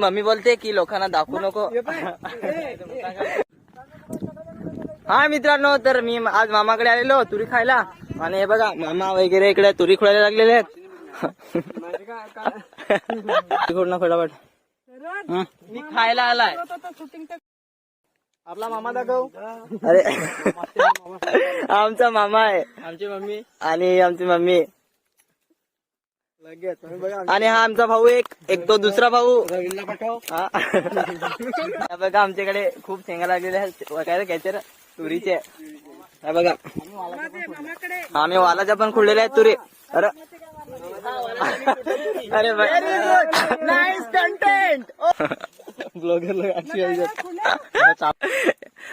Mummy बोलते की लोकांना दाखवू नको. हा मित्रांनो, तर मी आज मामाकडे आलेलो तुरी खायला. आणि हे बघा मामा वगैरे इकडे तुरी खोडायला लागलेले आहेत. फटाफट मी खायला आलाय. आपला मामा दाखव. अरे आमचा मामा आहे. आमची मम्मी आणि आमची मम्मी लगेच आणि हा आमचा भाऊ एक तो दुसरा भाऊ. रवीला पाठव. हा बघा आमच्याकडे खूप शेंगा लागलेल्या आहेत. काय घ्यायचे रे तुरीचे. हा बघा आम्ही वालाच्या पण खुडलेल्या आहेत तुरी. अरे अरे नाईस कंटेंट. ब्लॉगर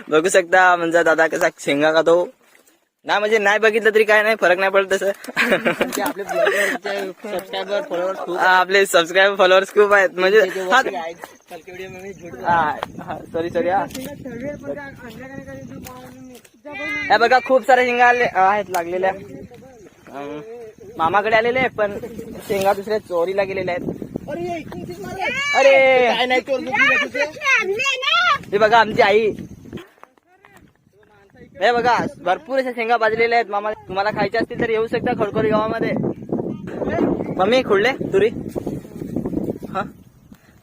बघू शकता म्हणजे दादा कसा शेंगा खातो. नाही म्हणजे नाही बघितलं तरी काय नाही, फरक नाही पडत तसं. आपले सबस्क्रायबर फॉलोअर्स खूप आपले सबस्क्रायबर फॉलोअर्स खूप आहेत म्हणजे. सॉरी हे बघा खूप साऱ्या शेंगा आहेत लागलेल्या. मामाकडे आलेले पण शेंगा दुसऱ्या चोरीला गेलेल्या आहेत. अरे काय नाही चोर हे बघा आमची आई. हे बघा भरपूर अशा शेंगा भाजलेल्या आहेत. मामा तुम्हाला खायच्या असतील तर येऊ शकता खडकोरी गावामध्ये. मम्मी खुडले तुरी. हा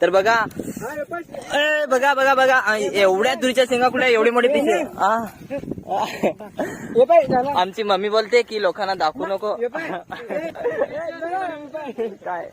तर बघा बघा एवढ्या तुरीच्या शेंगा कुठे एवढी मोठी पिसे. आमची मम्मी बोलते की लोकांना दाखवू नको. काय